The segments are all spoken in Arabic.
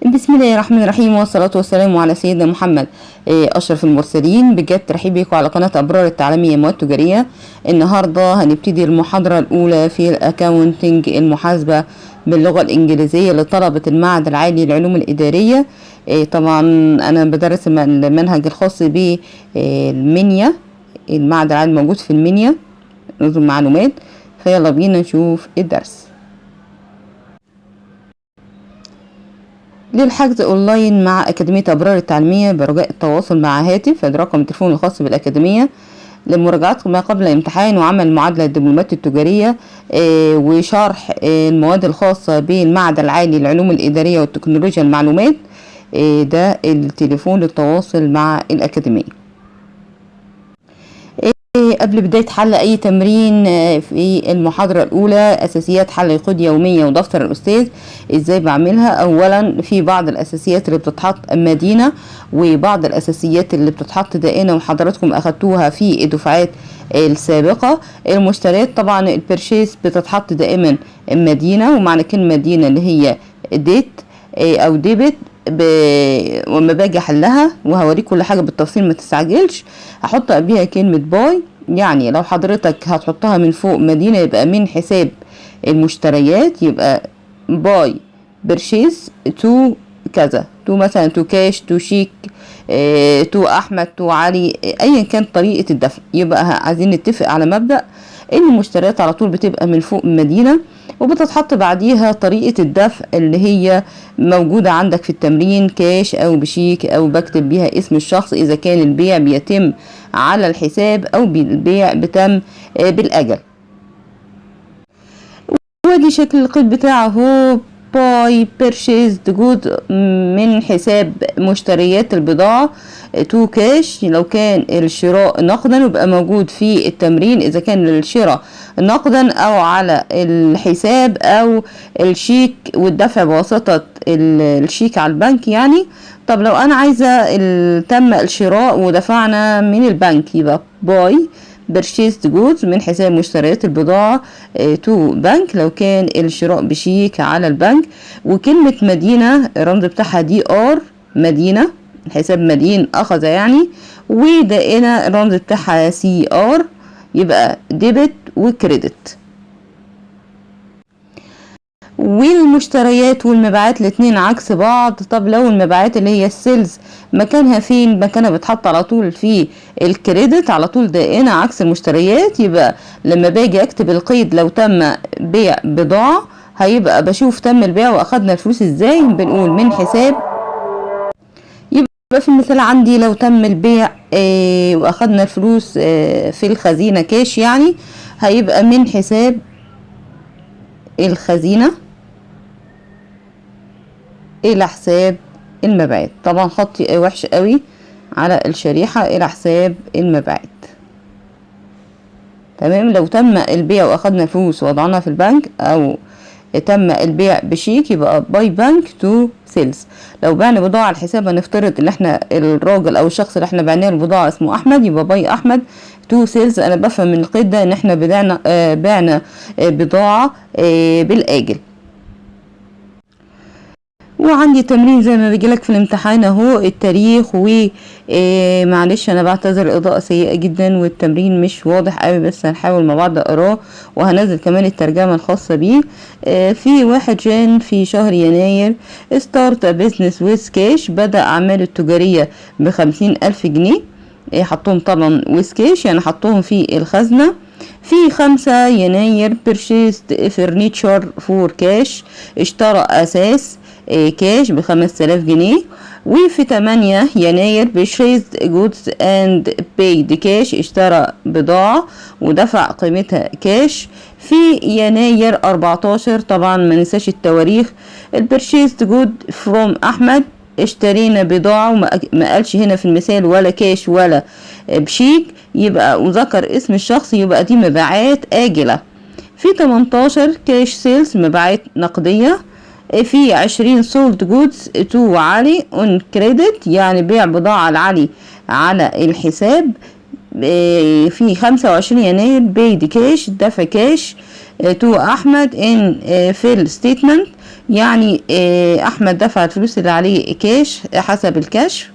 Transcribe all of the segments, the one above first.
بسم الله الرحمن الرحيم، والصلاة والسلام على سيدنا محمد أشرف المرسلين. بجد ترحيب بكم على قناة أبرار التعليمية مواد تجارية. النهاردة هنبتدي المحاضرة الأولى في الأكاونتنج، المحاسبة باللغة الإنجليزية لطلبة المعهد العالي للعلوم الإدارية. طبعا أنا بدرس المنهج الخاص بالمنيا، المعهد العالي موجود في المنيا، نظم معلومات. فيلا بينا نشوف الدرس. للحجز اونلاين مع اكاديميه ابرار التعليميه برجاء التواصل مع هاتف رقم التليفون الخاص بالاكاديميه لمراجعه ما قبل الامتحان وعمل معادله الدبلومات التجاريه وشرح المواد الخاصه بالمعهد العالي للعلوم الاداريه والتكنولوجيا المعلومات. ده التليفون للتواصل مع الاكاديميه. قبل بداية حل أي تمرين في المحاضرة الأولى، أساسيات حل القيود يومية ودفتر الأستاذ إزاي بعملها. أولا في بعض الأساسيات اللي بتتحط مدينة، وبعض الأساسيات اللي بتتحط دائنة، وحضراتكم أخدتوها في الدفعات السابقة. المشتريات طبعا البرشيس بتتحط دائما مدينة، ومعنى كلمة مدينة اللي هي ديت أو ديبت. وما باجي احلها وهوريك كل حاجه بالتفصيل، ما تستعجلش. هحط قبلها كلمه باي، يعني لو حضرتك هتحطها من فوق مدينه يبقى من حساب المشتريات، يبقى باي برشيز تو كذا، تو مثلا تو كاش، تو شيك، تو احمد، تو علي، ايا كان طريقه الدفع. يبقى عايزين نتفق على مبدأ ان المشتريات على طول بتبقى من فوق مدينه، وبتتحط بعديها طريقة الدفع اللي هي موجودة عندك في التمرين، كاش أو بشيك، أو بكتب بيها اسم الشخص إذا كان البيع بيتم على الحساب أو البيع بتم بالأجل. ودي شكل القيد بتاعه هو باي purchased good من حساب مشتريات البضاعة تو كاش. لو كان الشراء نقدا يبقى موجود في التمرين إذا كان الشراء نقدا أو على الحساب أو الشيك والدفع بواسطة الشيك على البنك يعني. طب لو أنا عايزة تم الشراء ودفعنا من البنك يبقى باي purchased goods من حساب مشتريات البضاعة تو بنك لو كان الشراء بشيك على البنك. وكلمة مدينة الرمز بتاعها دي ار، مدينة حساب مدين أخذ يعني، ودائنة الرمز بتاعها سي ار، يبقى ديبت وكريدت. والمشتريات والمبيعات الاتنين عكس بعض. طب لو المبيعات اللي هي السيلز مكانها فين؟ مكانها بتحط على طول في الكريدت، على طول دائنة عكس المشتريات. يبقى لما باجي اكتب القيد لو تم بيع بضاعة هيبقى بشوف تم البيع واخدنا الفلوس ازاي، بنقول من حساب. يبقى في المثال عندي لو تم البيع واخدنا الفلوس في الخزينة كاش يعني، هيبقى من حساب الخزينة الى حساب المبيعات. طبعا خطي وحش قوي على الشريحة، الى حساب المبيعات. تمام. لو تم البيع واخدنا فلوس ووضعناها في البنك، او تم البيع بشيك يبقى باي بنك تو سيلز. لو بعنا بضاعة على الحساب هنفترض ان احنا الراجل او الشخص اللي احنا بعناه البضاعة اسمه احمد، يبقى باي احمد تو سيلز. انا بفهم من القيد ده ان احنا بعنا بضاعة بالاجل. وعندي تمرين زي ما بيجيلك في الامتحان اهو، التاريخ. ومعلش انا بعتذر، الاضاءة سيئة جدا والتمرين مش واضح قوي، بس هنحاول مع بعض اقراه، وهنزل كمان الترجمة الخاصة بيه. في 1 جان في شهر يناير ستارت بيزنس ويز كاش، بدأ اعماله التجارية ب50,000 جنيه. حطوهم طبعا ويز كاش يعني حطوهم في الخزنة. في 5 يناير purchased furniture for cash، اشترى اساس كاش ب5,000 جنيه. وفي 8 يناير purchased goods and paid cash، اشترى بضاعة ودفع قيمتها كاش. في يناير 14 طبعا ما ننساش التواريخ، purchased good from احمد، اشترينا بضاعة وما قالش هنا في المثال ولا كاش ولا بشيك، يبقى وذكر اسم الشخص، يبقى دي مبيعات آجلة. في 18 كاش سيلز، مبيعات نقدية. في 20 سولد جودز تو علي اون كريدت، يعني بيع بضاعة لعلي على الحساب. في 25 يناير بيد كاش، دفع كاش تو احمد ان فيل ستيتمنت، يعني احمد دفع الفلوس اللي عليه كاش حسب الكشف.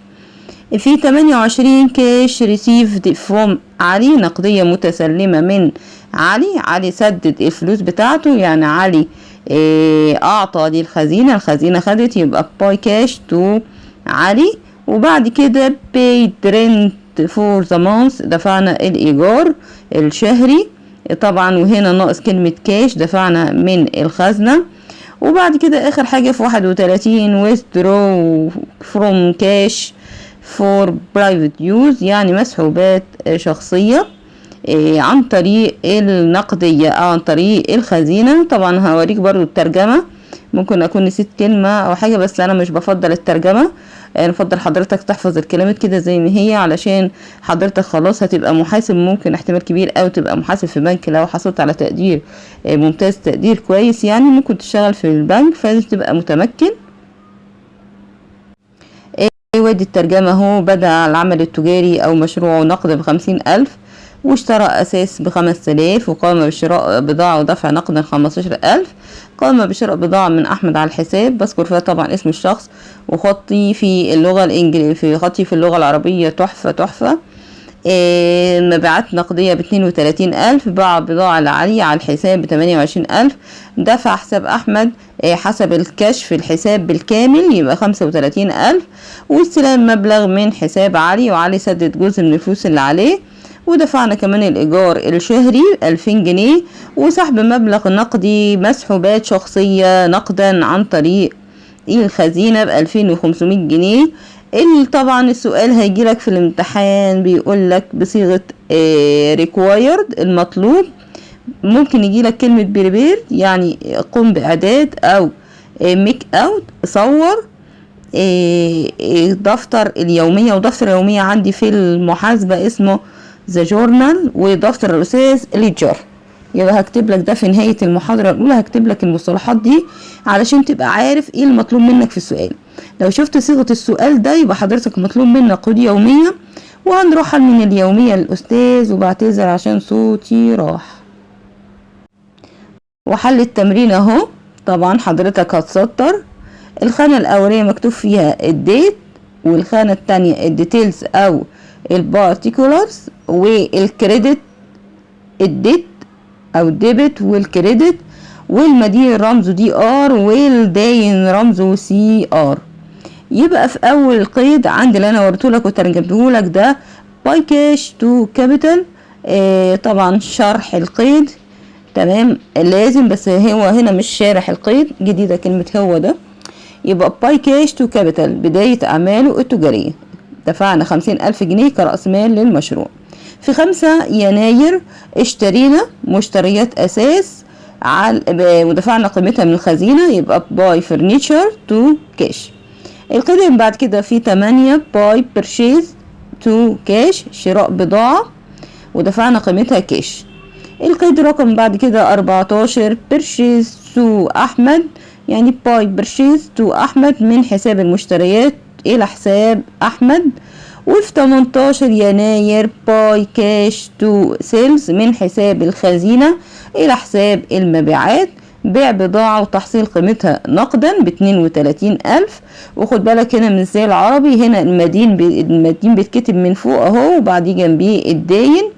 في 28 كاش received from علي، نقدية متسلمة من علي. علي سدد الفلوس بتاعته، يعني علي اعطى دي الخزينة، الخزينة خدت، يبقى باي كاش تو علي. وبعد كده paid rent for the month، دفعنا الايجار الشهري طبعا، وهنا ناقص كلمة كاش، دفعنا من الخزنة. وبعد كده اخر حاجة في 31 withdraw from cash for private use، يعني مسحوبات شخصية عن طريق النقدية او عن طريق الخزينة. طبعا هوريك برضو الترجمة، ممكن اكون نسيت كلمة او حاجة، بس انا مش بفضل الترجمة، انا بفضل حضرتك تحفظ الكلمات كده زي ما هي، علشان حضرتك خلاص هتبقى محاسب، ممكن احتمال كبير او تبقى محاسب في بنك لو حصلت على تقدير ممتاز، تقدير كويس، يعني ممكن تشتغل في البنك، فلازم تبقى متمكن. وادي الترجمة اهو. بدأ العمل التجاري أو مشروعه نقد ب50,000، واشترى أساس ب5,000، وقام بشراء بضاعة ودفع نقدا 15,000. قام بشراء بضاعة من أحمد على الحساب، بذكر فيها طبعا اسم الشخص، وخطي في اللغة خطي في اللغة العربية تحفة تحفة. مبيعات نقدية ب32,000. باع بضاعة لعلي على الحساب ب28,000. دفع حساب أحمد حسب الكشف الحساب بالكامل يبقى 35,000. واستلام مبلغ من حساب علي، وعلي سدد جزء من الفلوس اللي عليه. ودفعنا كمان الإيجار الشهري 2000 جنيه. وسحب مبلغ نقدي مسحوبات شخصية نقدا عن طريق الخزينة ب2500 جنيه. طبعا السؤال هيجيلك في الامتحان بيقولك بصيغة required المطلوب، ممكن يجيلك كلمة بريبير يعني قم بإعداد، أو ميك أوت صور دفتر اليومية. ودفتر اليومية عندي في المحاسبة اسمه ذا جورنال، ودفتر الأستاذ ليدجر. يبقى هكتب لك ده في نهاية المحاضرة الأولى، هكتب لك المصطلحات دي علشان تبقى عارف ايه المطلوب منك في السؤال. لو شفت صيغة السؤال ده يبقى حضرتك مطلوب منك قيود يومية. وهنروح من اليومية للأستاذ، وبعتذر عشان صوتي راح. وحل التمرين اهو. طبعا حضرتك هتسطر الخانة الأولية مكتوب فيها الديت، والخانة التانية الديتيلز أو البارتيكولارز، والكريدت الديت أو الديبت والكريدت، والمدين رمزه دي ار، والداين رمزه سي ار. يبقى في أول القيد عندي اللي أنا وريتهولك وترجمتهولك ده باي كاش تو كابيتال. طبعا شرح القيد تمام لازم، بس هو هنا مش شارح القيد، جديدة كلمة هو ده. يبقى باي كاش تو كابيتال بداية أعماله التجارية، دفعنا 50,000 جنيه كرأس مال للمشروع. في 5 يناير اشترينا مشتريات أساس ودفعنا قيمتها من الخزينة، يبقى باي فرنيتشر تو كاش. القيد بعد كده في 8 باي بيرشيز تو كاش، شراء بضاعة ودفعنا قيمتها كاش. القيد رقم بعد كده 14 بيرشيز تو أحمد، يعني باي بيرشيز تو أحمد من حساب المشتريات إلى حساب أحمد. وفي 18 يناير باي كاش تو سيلز من حساب الخزينة إلى حساب المبيعات، بيع بضاعة وتحصيل قيمتها نقدا ب32,000. وخد بالك هنا من زي العربي، هنا المدين بيتكتب من فوق اهو، وبعديه جنبيه الداين.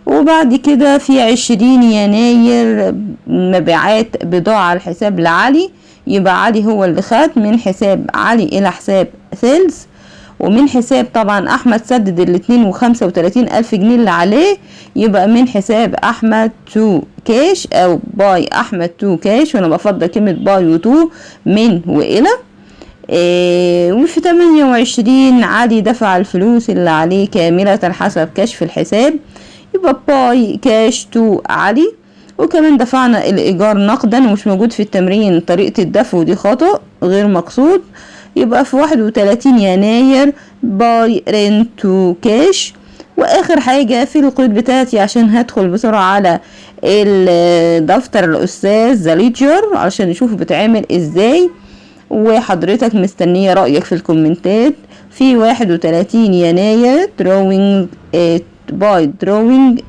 وبعد كده في 20 يناير مبيعات بضاعة على الحساب لعلي، يبقى علي هو اللي خد من حساب علي إلى حساب سيلز. ومن حساب طبعا أحمد سدد 32,000 جنيه اللي عليه، يبقى من حساب أحمد تو كاش أو باي أحمد تو كاش، وأنا بفضل كلمة باي وتو من وإلى. وفي 28 علي دفع الفلوس اللي عليه كاملة حسب كشف الحساب، يبقى باي كاش تو علي. وكمان دفعنا الإيجار نقدا، ومش موجود في التمرين طريقة الدفع، ودي خطأ غير مقصود. يبقى في 31 يناير باي رنت تو كاش. واخر حاجة في القيود بتاعتي عشان هدخل بسرعة على دفتر الأستاذ ذا ليدجر عشان نشوف بتعمل ازاي، وحضرتك مستنية رأيك في الكومنتات. في 31 يناير drawing باي drawing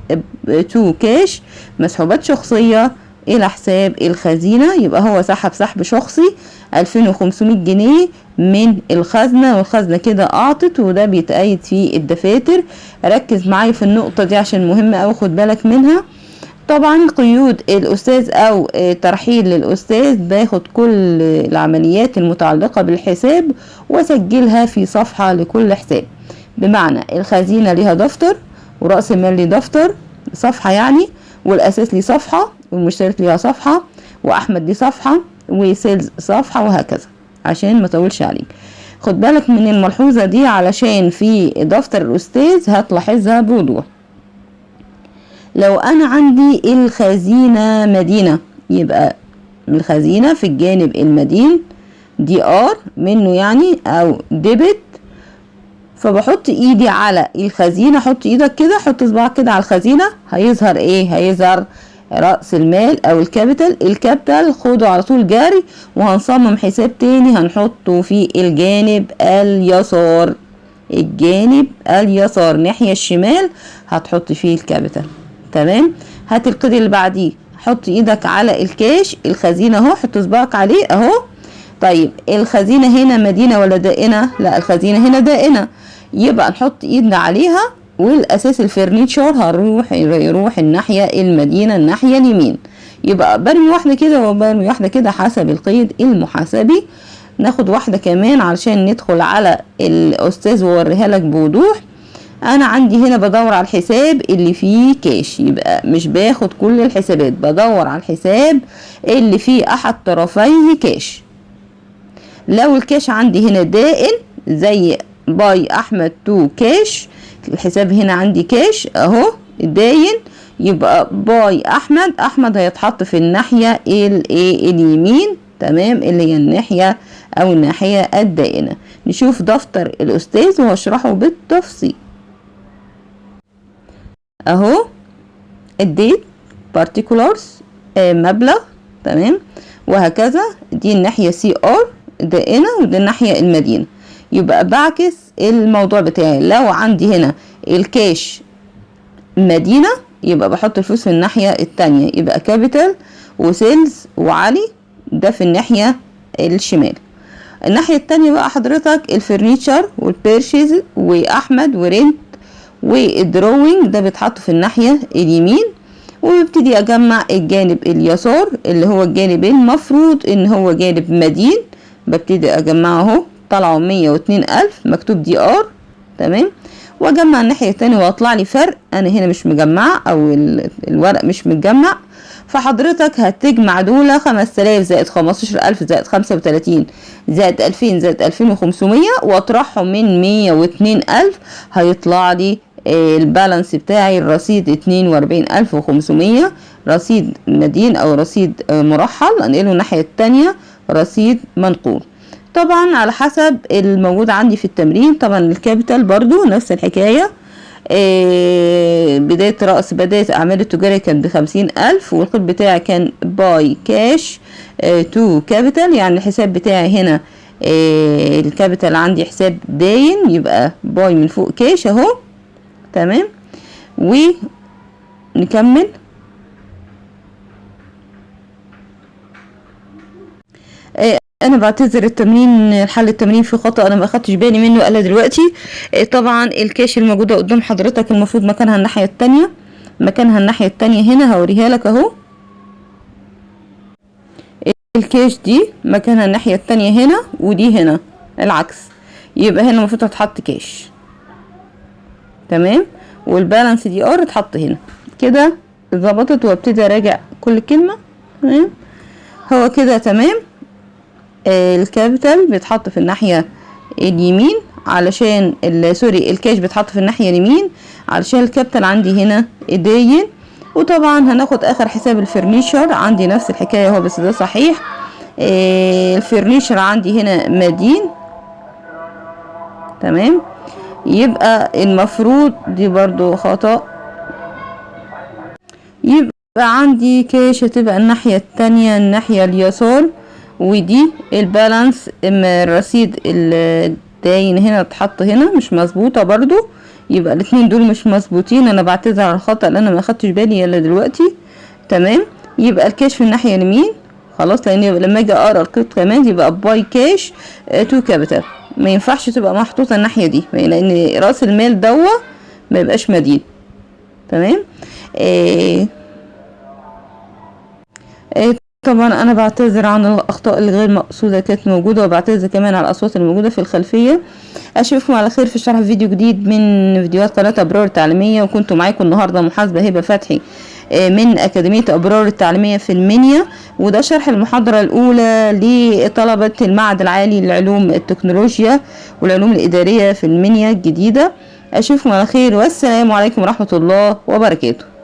تو كاش، مسحوبات شخصية الى حساب الخزينة. يبقى هو سحب سحب شخصي 2500 جنيه من الخزنة، والخزنة كده اعطت، وده بيتأيد في الدفاتر. ركز معايا في النقطة دي عشان مهمة اوي، خد بالك منها. طبعا قيود الاستاذ او ترحيل للاستاذ، باخد كل العمليات المتعلقة بالحساب واسجلها في صفحة لكل حساب. بمعنى الخزينة ليها دفتر، ورأس المال ليه دفتر صفحة يعني، والاساس ليه صفحة، والمشترك ليها صفحة، واحمد ليه صفحة، وسيلز صفحة، وهكذا عشان ما اطولش عليك. خد بالك من الملحوظة دي علشان في دفتر الاستاذ هتلاحظها بوضوح. لو انا عندي الخزينة مدينة، يبقى الخزينة في الجانب المدين دي ار منه يعني او ديبت، فبحط ايدي على الخزينة. حط ايدك كده، حط صباعك كده على الخزينة، هيظهر ايه؟ هيظهر رأس المال او الكابيتال. الكابيتال خده على طول جاري، وهنصمم حساب تاني هنحطه في الجانب اليسار. الجانب اليسار ناحية الشمال هتحط فيه الكابيتال. تمام. هات القيد اللي بعديه، حط ايدك على الكاش، الخزينة اهو، حط صباعك عليه اهو. طيب الخزينة هنا مدينة ولا دائنة؟ لا، الخزينة هنا دائنة، يبقى نحط ايدنا عليها، والاساس الفرنيتشر يروح الناحية المدينة، الناحية اليمين. يبقى برمي واحدة كده وبرمي واحدة كده حسب القيد المحاسبي. ناخد واحدة كمان علشان ندخل على الاستاذ ووريها لك بوضوح. انا عندي هنا بدور على الحساب اللي فيه كاش، يبقى مش باخد كل الحسابات، بدور على الحساب اللي فيه احد طرفيه كاش. لو الكاش عندي هنا دائن زي باي احمد تو كاش، الحساب هنا عندي كاش اهو داين، يبقى باي احمد، احمد هيتحط في الناحيه اليمين. تمام، اللي هي الناحيه او الناحيه الدائنه. نشوف دفتر الاستاذ وهشرحه بالتفصيل اهو. الديت بارتيكولارز مبلغ، تمام، وهكذا. دي الناحيه سي ار دائنه، ودي الناحيه المدينه. يبقى بعكس الموضوع بتاعي. لو عندي هنا الكاش مدينه، يبقى بحط الفلوس في الناحيه التانية، يبقى كابيتال وسيلز وعلي، ده في الناحيه الشمال. الناحيه التانية بقى حضرتك الفرنيتشر والبيرشيز واحمد ورنت والدروينج، ده بيتحط في الناحيه اليمين. وببتدي اجمع الجانب اليسار اللي هو الجانب المفروض ان هو جانب مدين، ببتدي اجمعه اهو، طلعوا 102,000 مكتوب دي ار. تمام. واجمع الناحيه التانية واطلع لي فرق، انا هنا مش مجمعه او الورق مش متجمع. فحضرتك هتجمع دول 5000 زائد 15000 زائد 35 زائد 2000 زائد 2500 واطرحهم من 102,000، هيطلع لي البالانس بتاعي الرصيد 42,500. رصيد مدين او رصيد مرحل، انقله الناحية التانية رصيد منقول. طبعا على حسب الموجود عندي في التمرين. طبعا الكابيتال برضو نفس الحكاية. بداية بداية أعمال التجارية كانت ب50,000، والقيد بتاعي كان باي كاش تو كابيتال، يعني الحساب بتاعي هنا الكابيتال عندي حساب داين، يبقى باي من فوق كاش اهو. تمام. ونكمل. انا بعتذر، التمرين حل التمرين في خطأ انا ما اخدتش بالي منه الا دلوقتي. طبعا الكاش الموجوده قدام حضرتك المفروض مكانها الناحيه التانية، مكانها الناحيه التانية هنا، هوريها لك اهو. الكاش دي مكانها الناحيه التانية هنا، ودي هنا العكس، يبقى هنا المفروض هتحط كاش. تمام. والبالانس دي ار اتحط هنا كده، ظبطت. وابتدي اراجع كل كلمه. تمام، هو كده تمام. الكابيتال بيتحط في الناحية اليمين علشان سوري، الكاش بيتحط في الناحية اليمين علشان الكابيتال عندي هنا داين. وطبعا هناخد اخر حساب الفرنيشر، عندي نفس الحكاية اهو بس ده صحيح. الفرنيشر عندي هنا مدين. تمام. يبقى المفروض دي برضو خطأ، يبقى عندي كاش هتبقى الناحية التانية الناحية اليسار، ودي البالانس الرصيد الداين هنا اتحط هنا مش مظبوطه برضو، يبقى الاتنين دول مش مظبوطين. انا بعتذر على الخطأ اللي انا ما اخدتش بالي الا دلوقتي. تمام. يبقى الكاش في الناحية اليمين خلاص، لان لما اجي اقرا الكود كمان يبقى باي كاش تو كابيتال، ما ينفعش تبقى محطوطة الناحية دي لان راس المال ما يبقاش مدين. تمام. إيه إيه طبعا انا بعتذر عن الاخطاء الغير مقصوده كانت موجوده، وبعتذر كمان على الاصوات اللي موجوده في الخلفيه. اشوفكم على خير في شرح فيديو جديد من فيديوهات قناه ابرار التعليميه. وكنت معاكم النهارده محاسبه هبه فتحي من اكاديميه ابرار التعليميه في المنيا، وده شرح المحاضره الاولى لطلبه المعهد العالي للعلوم التكنولوجيا والعلوم الاداريه في المنيا الجديده. اشوفكم على خير، والسلام عليكم ورحمه الله وبركاته.